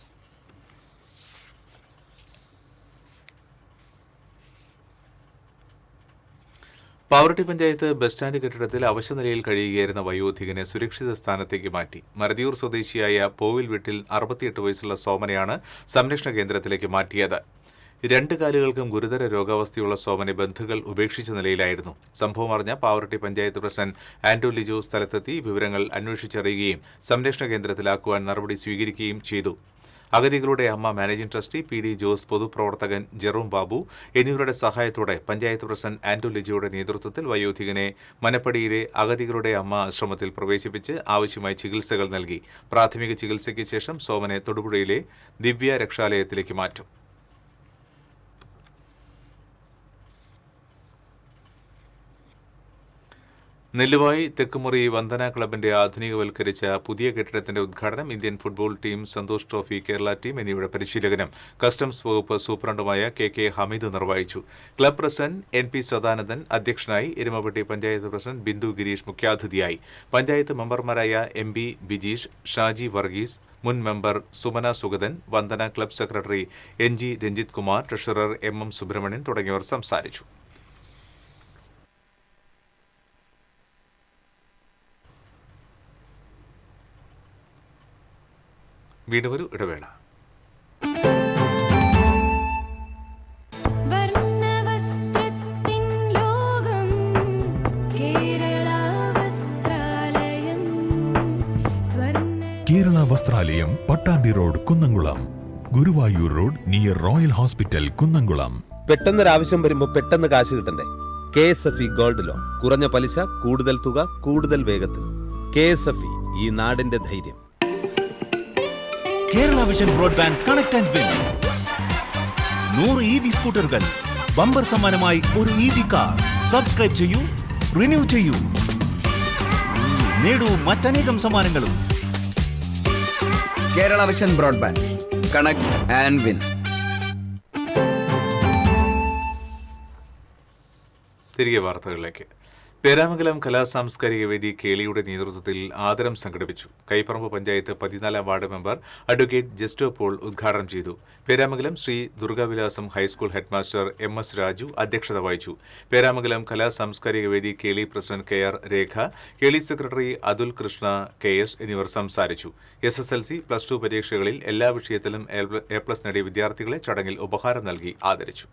പാവറട്ടി പഞ്ചായത്ത് ബസ് സ്റ്റാൻഡ് കെട്ടിടത്തിൽ അവശനിലയിൽ കഴിയുകയായിരുന്ന വയോധികനെ സുരക്ഷിത സ്ഥാനത്തേക്ക് മാറ്റി. മരതിയൂർ സ്വദേശിയായ പോവിൽ വീട്ടിൽ 68 വയസ്സുള്ള സോമനെയാണ് സംരക്ഷണ കേന്ദ്രത്തിലേക്ക് മാറ്റിയത്. 2 കാലുകൾക്കും ഗുരുതര രോഗാവസ്ഥയുള്ള സോമനെ ബന്ധുക്കൾ ഉപേക്ഷിച്ച നിലയിലായിരുന്നു. സംഭവം അറിഞ്ഞ പാവറട്ടി പഞ്ചായത്ത് പ്രസിഡന്റ് ആന്റോ ലിജോ സ്ഥലത്തെത്തി വിവരങ്ങൾ അന്വേഷിച്ചറിയുകയും സംരക്ഷണ കേന്ദ്രത്തിലാക്കുവാൻ നടപടി സ്വീകരിക്കുകയും ചെയ്തു. അഗതികളുടെ അമ്മ മാനേജിംഗ് ട്രസ്റ്റി PD ജോസ്, പൊതുപ്രവർത്തകൻ ജെറോം ബാബു എന്നിവരുടെ സഹായത്തോടെ പഞ്ചായത്ത് പ്രസിഡന്റ് ആന്റോ ലിജിയുടെ നേതൃത്വത്തിൽ വയോധികനെ മനപ്പടിയിലെ അഗതികളുടെ അമ്മ ആശ്രമത്തിൽ പ്രവേശിപ്പിച്ച് ആവശ്യമായ ചികിത്സകൾ നൽകി. പ്രാഥമിക ചികിത്സയ്ക്ക് ശേഷം സോമനെ തൊടുപുഴയിലെ ദിവ്യ രക്ഷാലയത്തിലേക്ക് മാറ്റും. നെല്ലുവായി തെക്കുമുറി വന്ദന ക്ലബിന്റെ ആധുനികവൽക്കരിച്ച പുതിയ കെട്ടിടത്തിന്റെ ഉദ്ഘാടനം Indian football team, Santhosh trophy Kerala team എന്നിവയുടെ പരിശീലകനും കസ്റ്റംസ് വകുപ്പ് സൂപ്രണ്ടുമായ KK ഹമീദ് നിർവഹിച്ചു. ക്ലബ് പ്രസിഡന്റ് NP സദാനന്ദൻ അധ്യക്ഷനായി. എരുമപ്പെട്ടി പഞ്ചായത്ത് പ്രസിഡന്റ് ബിന്ദു ഗിരീഷ് മുഖ്യാതിഥിയായി. പഞ്ചായത്ത് മെമ്പർമാരായ MB ബിജീഷ്, ഷാജി വർഗീസ്, മുൻ member Sumana Sugathan, Vandana club secretary NG Ranjith Kumar, treasurer MM Subrahmanian തുടങ്ങിയവർ സംസാരിച്ചു. വീണ്ടും ഒരു ഇടവേള.
Kerala Vasthralayam, Pattambi road, Kunnamkulam. Guruvayur road near royal hospital, Kunnamkulam.
പെട്ടെന്നൊരാവശ്യം വരുമ്പോൾ പെട്ടെന്ന് കാശ് കിട്ടണ്ടേ? KSFE gold loan. കുറഞ്ഞ പലിശ, കൂടുതൽ തുക, കൂടുതൽ വേഗത്തിൽ. KSFE, ഈ നാടിന്റെ ധൈര്യം.
Kerala vision broadband connect and win. 100 EV സ്കൂട്ടറുകൾ, ബമ്പർ സമ്മാനമായി ഒരു EV കാർ. സബ്സ്ക്രൈബ് ചെയ്യൂ, റിന്യൂ ചെയ്യൂ, നേടൂ മറ്റനേകം സമ്മാനങ്ങളും.
Kerala vision broadband connect and win.
തിരികെ വാർത്തകളിലേക്ക്. പേരാമംഗലം കലാസാംസ്കാരിക വേദി കേളിയുടെ നേതൃത്വത്തിൽ ആദരം സംഘടിപ്പിച്ചു. കൈപ്പറമ്പ് പഞ്ചായത്ത് 14-ാം ward member advocate Justo Paul ഉദ്ഘാടനം ചെയ്തു. Peramangalam Sri Durgavilasam high school headmaster MS Raju അധ്യക്ഷത വഹിച്ചു. പേരാമംഗലം കലാസാംസ്കാരിക വേദി Keli president KR Rekha, Keli secretary Athul Krishna KS എന്നിവർ സംസാരിച്ചു. SSLC, +2 പരീക്ഷകളിൽ എല്ലാ വിഷയത്തിലും A+ നേടിയ വിദ്യാർത്ഥികളെ ചടങ്ങിൽ ഉപഹാരം നൽകി ആദരിച്ചു.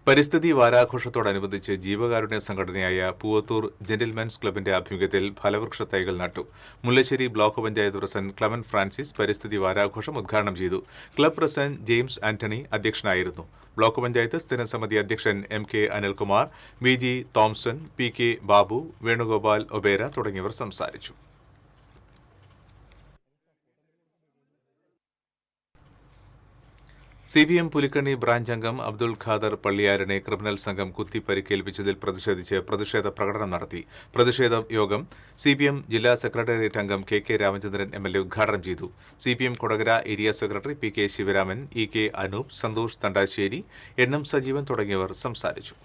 പരിസ്ഥിതി വാരാഘോഷത്തോടനുബന്ധിച്ച് ജീവകാരുണ്യ സംഘടനയായ പൂവത്തൂർ ജെന്റിൽമെൻസ് ക്ലബിന്റെ ആഭിമുഖ്യത്തിൽ ഫലവൃക്ഷ തൈകൾ നട്ടു. Mullassery block panchayat president Clement Francis പരിസ്ഥിതി വാരാഘോഷം ഉദ്ഘാടനം ചെയ്തു. ക്ലബ് പ്രസിഡന്റ് ജെയിംസ് ആന്റണി അധ്യക്ഷനായിരുന്നു. ബ്ലോക്ക് പഞ്ചായത്ത് സ്ഥിരസമിതി അധ്യക്ഷൻ MK Anilkumar, BG Thomson, PK Babu, Venugopal ഒബേര തുടങ്ങിയവർ സംസാരിച്ചു. CPM പുലിക്കണ്ണി ബ്രാഞ്ച് അംഗം അബ്ദുൽ ഖാദർ പള്ളിയാരനെ ക്രിമിനൽ സംഘം കുത്തി പരിക്കേൽപ്പിച്ചതിൽ പ്രതിഷേധിച്ച് പ്രതിഷേധ പ്രകടനം നടത്തി. പ്രതിഷേധ യോഗം CPM ജില്ലാ സെക്രട്ടേറിയറ്റ് അംഗം KK രാമചന്ദ്രൻ MLA ഉദ്ഘാടനം ചെയ്തു. CPM Kodakara area secretary PK Sivaraman, EK Anoop, Santhosh Thandassery, NM Sajeevan തുടങ്ങിയവർ സംസാരിച്ചു.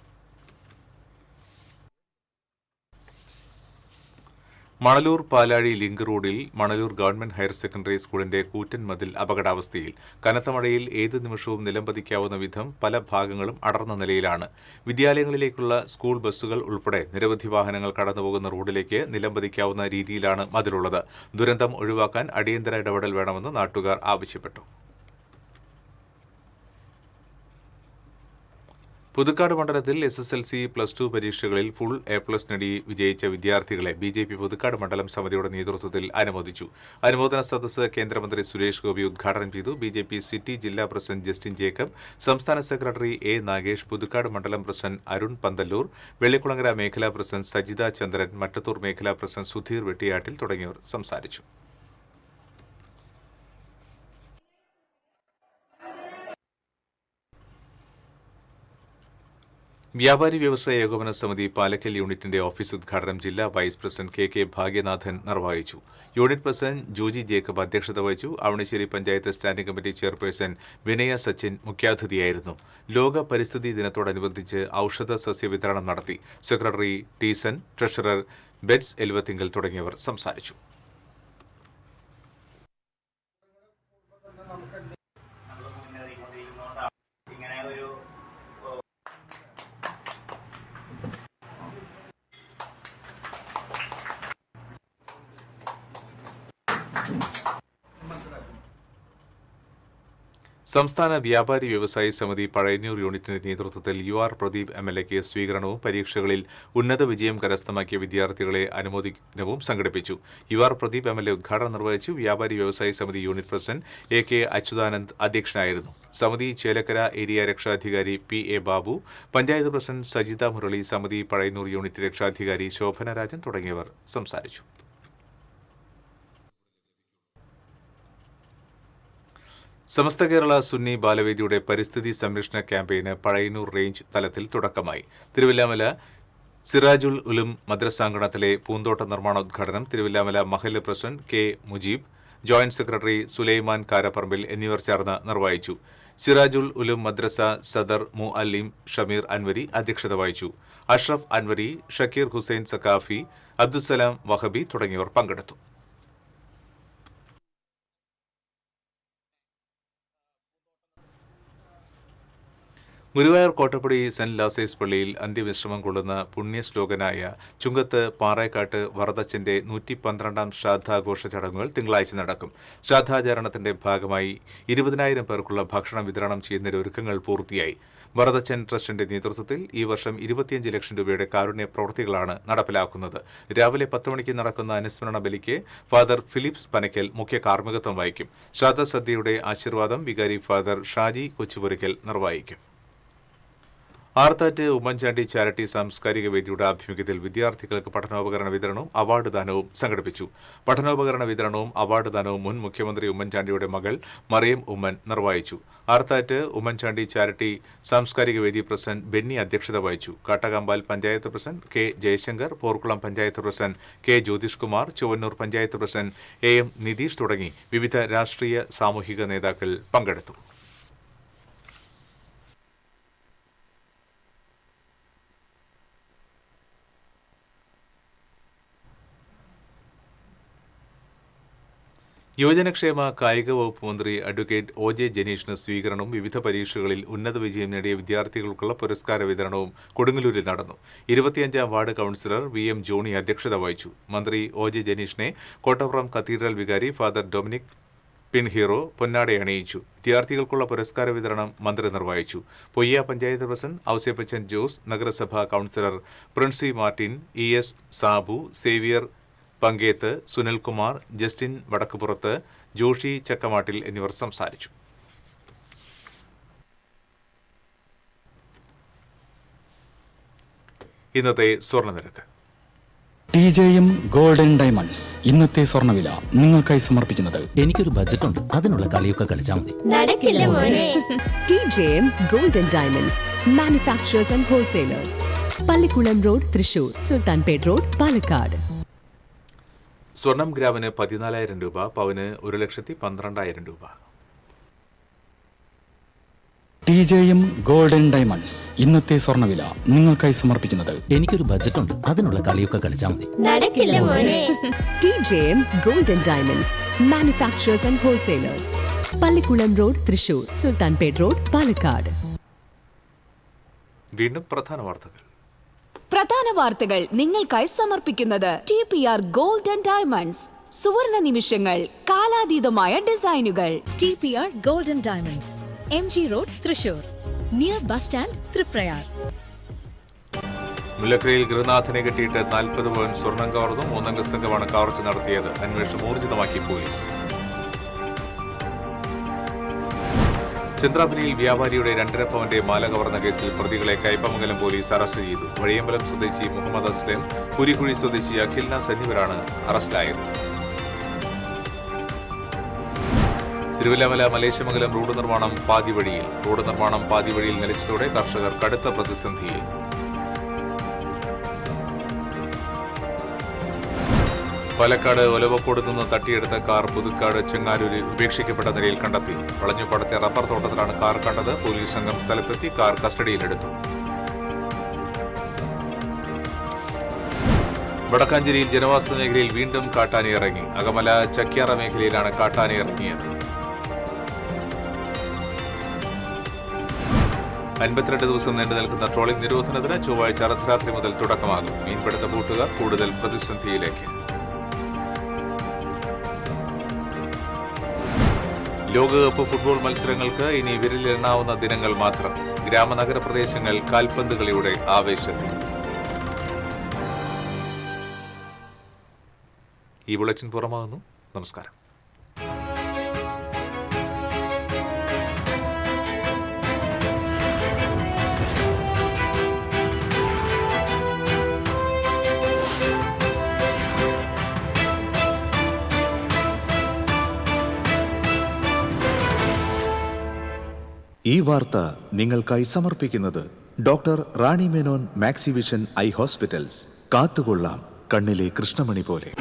മണലൂർ പാലാഴി ലിങ്ക് റോഡിൽ മണലൂർ ഗവൺമെന്റ് ഹയർ സെക്കൻഡറി സ്കൂളിന്റെ കൂറ്റൻ മതിൽ അപകടാവസ്ഥയിൽ. കനത്ത മഴയിൽ ഏത് നിമിഷവും നിലംപതിക്കാവുന്ന വിധം പല ഭാഗങ്ങളും അടർന്ന നിലയിലാണ്. വിദ്യാലയങ്ങളിലേക്കുള്ള സ്കൂൾ ബസ്സുകൾ ഉൾപ്പെടെ നിരവധി വാഹനങ്ങൾ കടന്നുപോകുന്ന റോഡിലേക്ക് നിലംപതിക്കാവുന്ന രീതിയിലാണ് മതിലുള്ളത്. ദുരന്തം ഒഴിവാക്കാൻ അടിയന്തര ഇടപെടൽ വേണമെന്ന് നാട്ടുകാർ ആവശ്യപ്പെട്ടു. പുതുക്കാട് മണ്ഡലത്തിൽ SSLC, +2 പരീക്ഷകളിൽ ഫുൾ A+ നേടി വിജയിച്ച വിദ്യാർത്ഥികളെ BJP പുതുക്കാട് മണ്ഡലം സമിതിയുടെ നേതൃത്വത്തിൽ അനുമോദിച്ചു. അനുമോദന സദസ്സ് കേന്ദ്രമന്ത്രി സുരേഷ് ഗോപി ഉദ്ഘാടനം ചെയ്തു. BJP സിറ്റി ജില്ലാ പ്രസിഡന്റ് ജസ്റ്റിൻ ജേക്കബ്, സംസ്ഥാന സെക്രട്ടറി A. നാഗേഷ്, പുതുക്കാട് മണ്ഡലം പ്രസിഡന്റ് അരുൺ പന്തല്ലൂർ, വെള്ളിക്കുളങ്ങര മേഖലാ പ്രസിഡന്റ് സജിത ചന്ദ്രൻ, മട്ടത്തൂർ മേഖലാ പ്രസിഡന്റ് സുധീർ വെട്ടിയാട്ടിൽ തുടങ്ങിയവർ സംസാരിച്ചു. വ്യാപാരി വ്യവസായ ഏകോപന സമിതി പാലക്കൽ യൂണിറ്റിന്റെ ഓഫീസ് ഉദ്ഘാടനം ജില്ലാ വൈസ് പ്രസിഡന്റ് KK ഭാഗ്യനാഥൻ നിർവഹിച്ചു. യൂണിറ്റ് പ്രസിഡന്റ് ജോജി ജേക്കബ് അധ്യക്ഷത വഹിച്ചു. Avanissery panchayat standing committee chairperson വിനയ സച്ചിൻ മുഖ്യാതിഥിയായിരുന്നു. ലോക പരിസ്ഥിതി ദിനത്തോടനുബന്ധിച്ച് ഔഷധ സസ്യ വിതരണം നടത്തി. സെക്രട്ടറി ടീസൺ, ട്രഷറർ ബെറ്റ്സ് എൽവത്തിങ്കൽ തുടങ്ങിയവർ സംസാരിച്ചു. സംസ്ഥാന വ്യാപാരി വ്യവസായി സമിതി പഴയന്നൂർ യൂണിറ്റിന്റെ നേതൃത്വത്തിൽ UR പ്രദീപ് MLAക്ക് സ്വീകരണവും പരീക്ഷകളിൽ ഉന്നത വിജയം കരസ്ഥമാക്കിയ വിദ്യാർത്ഥികളെ അനുമോദനവും സംഘടിപ്പിച്ചു. UR പ്രദീപ് MLA ഉദ്ഘാടനം നിർവഹിച്ചു. വ്യാപാരി വ്യവസായി സമിതി യൂണിറ്റ് പ്രസിഡന്റ് AK അച്യുതാനന്ദ് അധ്യക്ഷനായിരുന്നു. സമിതി ചേലക്കര ഏരിയ രക്ഷാധികാരി PA ബാബു, പഞ്ചായത്ത് പ്രസിഡന്റ് സജിത മുരളി, സമിതി പഴയന്നൂർ യൂണിറ്റ് രക്ഷാധികാരി ശോഭന രാജൻ തുടങ്ങിയവർ സംസാരിച്ചു. സമസ്ത കേരള സുന്നി ബാലവേദിയുടെ പരിസ്ഥിതി സംരക്ഷണ ക്യാമ്പയിന് പഴയന്നൂർ റേഞ്ച് തലത്തിൽ തുടക്കമായി. തിരുവല്ലാമല സിറാജുൽ ഉലും മദ്രസാങ്കണത്തിലെ പൂന്തോട്ട നിർമ്മാണോദ്ഘാടനം തിരുവല്ലാമല മഹല്ല് president K Mujeeb, joint secretary Sulaiman Karapparambil എന്നിവർ ചേർന്ന് നിർവഹിച്ചു. സിറാജുൽ ഉലും മദ്രസ സദർ മുഅല്ലിം ഷമീർ അൻവരി അധ്യക്ഷത വഹിച്ചു. അഷ്റഫ് അൻവരി, ഷക്കീർ ഹുസൈൻ സക്കാഫി, അബ്ദുസലാം വഹബി തുടങ്ങിയവർ പങ്കെടുത്തു. ഗുരുവായൂർ കോട്ടപ്പടി സെന്റ് ലാസേഴ്സ് പള്ളിയിൽ അന്ത്യവിശ്രമം കൊള്ളുന്ന പുണ്യശ്ലോകനായ ചുങ്കത്ത് പാറേക്കാട്ട് വറദച്ചന്റെ 112ാം ശ്രാദ്ധാഘോഷ ചടങ്ങുകൾ തിങ്കളാഴ്ച നടക്കും. ശ്രാദ്ധാചരണത്തിന്റെ ഭാഗമായി 20,000 പേർക്കുള്ള ഭക്ഷണം വിതരണം ചെയ്യുന്നതിന്റെ ഒരുക്കങ്ങൾ പൂർത്തിയായി. വറദച്ചൻ ട്രസ്റ്റിന്റെ നേതൃത്വത്തിൽ ഈ വർഷം 25 ലക്ഷം രൂപയുടെ കാരുണ്യ പ്രവൃത്തികളാണ് നടപ്പിലാക്കുന്നത്. രാവിലെ 10 മണിക്ക് നടക്കുന്ന അനുസ്മരണ ബലിക്ക് ഫാദർ ഫിലിപ്സ് പനക്കൽ മുഖ്യ കാർമ്മികത്വം വഹിക്കും. ശ്രാദ്ധസദ്യയുടെ ആശീർവാദം വികാരി ഫാദർ ഷാജി കൊച്ചുപുരയ്ക്കൽ നിർവഹിക്കും. ആർത്താറ്റ് ഉമ്മൻചാണ്ടി ചാരിറ്റി സാംസ്കാരിക വേദിയുടെ ആഭിമുഖ്യത്തിൽ വിദ്യാർത്ഥികൾക്ക് പഠനോപകരണ വിതരണവും അവാർഡ് ദാനവും സംഘടിപ്പിച്ചു. പഠനോപകരണ വിതരണവും അവാർഡ് ദാനവും മുൻ മുഖ്യമന്ത്രി ഉമ്മൻചാണ്ടിയുടെ മകൾ മറിയം ഉമ്മൻ നിർവഹിച്ചു. ആർത്താറ്റ് ഉമ്മൻചാണ്ടി ചാരിറ്റി സാംസ്കാരിക വേദി പ്രസിഡന്റ് ബെന്നി അധ്യക്ഷത വഹിച്ചു. Kattakampal panchayat president K Jaishankar, Porkulam panchayat president K Jyothish Kumar, Chowwannur panchayat president AM Nitish തുടങ്ങി വിവിധ രാഷ്ട്രീയ സാമൂഹിക നേതാക്കൾ പങ്കെടുത്തു. യുവജനക്ഷേമ കായിക വകുപ്പ് മന്ത്രി അഡ്വക്കേറ്റ് OJ ജനീഷിന് സ്വീകരണവും വിവിധ പരീക്ഷകളിൽ ഉന്നത വിജയം നേടിയ വിദ്യാർത്ഥികൾക്കുള്ള പുരസ്കാര വിതരണവും കൊടുങ്ങല്ലൂരിൽ നടന്നു. 25ാം വാർഡ് കൌൺസിലർ VM ജോണി അധ്യക്ഷത വഹിച്ചു. മന്ത്രി OJ ജനീഷിനെ കോട്ടപ്പുറം കത്തീഡ്രൽ വികാരി ഫാദർ ഡൊമിനിക് പിൻഹീറോ പൊന്നാട അണിയിച്ചു. വിദ്യാർത്ഥികൾക്കുള്ള പുരസ്കാര വിതരണം മന്ത്രി നിർവഹിച്ചു. പൊയ്യ പഞ്ചായത്ത് പ്രസിഡന്റ് ഔസേപ്പച്ചൻ ജോസ്, നഗരസഭാ കൌൺസിലർ പ്രിൻസി മാർട്ടിൻ, ES സാബു, സേവിയർ പങ്കേത്ത്, സുനിൽകുമാർ, ജസ്റ്റിൻ വടക്കുപുറത്ത്, ജോഷി ചക്കമാട്ടിൽ എന്നിവർ സംസാരിച്ചു. ഇന്നത്തെ സ്വർണ്ണനിരക്ക്.
TJM ഗോൾഡൻ ഡയമണ്ട്സ് ഇന്നത്തെ സ്വർണ്ണവില നിങ്ങൾക്കായി സമർപ്പിക്കുന്നത്.
എനിക്കൊരു ബജറ്റ് ഉണ്ട്, അതിനുള്ള കളിയൊക്കെ കളിച്ചാൽ മതി.
നടക്കില്ല മോനെ. TJM golden diamonds manufacturers and wholesalers, Pallikulam road, Thrissur, Sultanpet road, Palakkad.
സ്വർണം ഗ്രാമിന് 14,000 രൂപ, പവന് 1,12,000 രൂപ.
TJM ഗോൾഡൻ ഡയമണ്ട്സ് ഇന്നത്തെ സ്വർണ്ണവില നിങ്ങൾക്കായി സമർപ്പിക്കുന്നത്.
എനിക്കൊരു ബജറ്റ് ഉണ്ട്, അതിനുള്ള കളിയൊക്കെ കളിച്ചാൽ മതി.
നടക്കില്ല മോനെ. TJM golden diamonds manufacturers and wholesalers, Pallikulam road, Thrissur, Sultanpet road, Palakkad.
വീണ്ടും പ്രധാന വാർത്തകൾ.
പ്രധാന വാർത്തകൾ നിങ്ങൾക്കായി സമർപ്പിക്കുന്നത് TPR ഗോൾഡ് ആൻഡ് ഡയമണ്ട്സ്. സുവർണ നിമിഷങ്ങൾ, കാലാതീതമായ ഡിസൈനുകൾ.
TPR golden diamonds, MG road, Thrissur, near bus stand, Triprayar.
മുല്ലക്കരയിൽ ഗൃഹനാഥനെ കെട്ടിയിട്ട് 40 പവൻ സ്വർണം കവർന്നു. 3 അംഗ സംഘമാണ് കവർച്ച നടത്തിയത്. അന്വേഷണം ഊർജിതമാക്കി പോലീസ്. ചന്ദ്രാപനിയിൽ വ്യാപാരിയുടെ 2.5 പവന്റെ മാല കവർന്ന കേസിൽ പ്രതികളെ കയ്പമംഗലം പോലീസ് അറസ്റ്റ് ചെയ്തു. വഴിയമ്പലം സ്വദേശി മുഹമ്മദ് അസ്ലം, പുലിക്കുഴി സ്വദേശി അഖിൽനാസ് എന്നിവരാണ് അറസ്റ്റിലായത്. തിരുവല്ലാമല മലേശ്യമംഗലം റോഡ് നിർമ്മാണം പാതി വഴിയിൽ നിലച്ചതോടെ കർഷകർ കടുത്ത പ്രതിസന്ധിയിൽ. പാലക്കാട് ഒലവക്കോട് നിന്ന് തട്ടിയെടുത്ത കാർ പുതുക്കാട് ചെങ്ങാലൂരിൽ ഉപേക്ഷിക്കപ്പെട്ട നിലയിൽ കണ്ടെത്തി. വളഞ്ഞുപാടത്തെ റബ്ബർ തോട്ടത്തിലാണ് കാർ കണ്ടത്. പോലീസ് സംഘം സ്ഥലത്തെത്തി കാർ കസ്റ്റഡിയിലെടുത്തു. വടക്കാഞ്ചേരിയിൽ ജനവാസ മേഖലയിൽ വീണ്ടും കാട്ടാന ഇറങ്ങി. അകമല ചക്കിയാറ മേഖലയിലാണ് കാട്ടാന ഇറങ്ങിയത്. 52 ദിവസം നീണ്ടു നിൽക്കുന്ന ട്രോളിംഗ് നിരോധനത്തിന് ചൊവ്വാഴ്ച അർദ്ധരാത്രി മുതൽ തുടക്കമാകും. മീൻപിടുത്ത ബോട്ടുകാർ കൂടുതൽ പ്രതിസന്ധിയിലേക്ക്. ലോകകപ്പ് ഫുട്ബോൾ മത്സരങ്ങൾക്ക് ഇനി വിരലിലെണ്ണാവുന്ന ദിനങ്ങൾ മാത്രം. ഗ്രാമനഗര പ്രദേശങ്ങൾ കാൽപന്ത് കളിയുടെ ആവേശത്തിൽ. ഈ ബുള്ളറ്റിൻ പുറമാകുന്നു. നമസ്കാരം.
ഈ വാർത്ത നിങ്ങൾക്കായി സമർപ്പിക്കുന്നത് doctor Rani Menon Maxivision I hospitals. കാത്തുകൊള്ളാം കണ്ണിലെ കൃഷ്ണമണി പോലെ.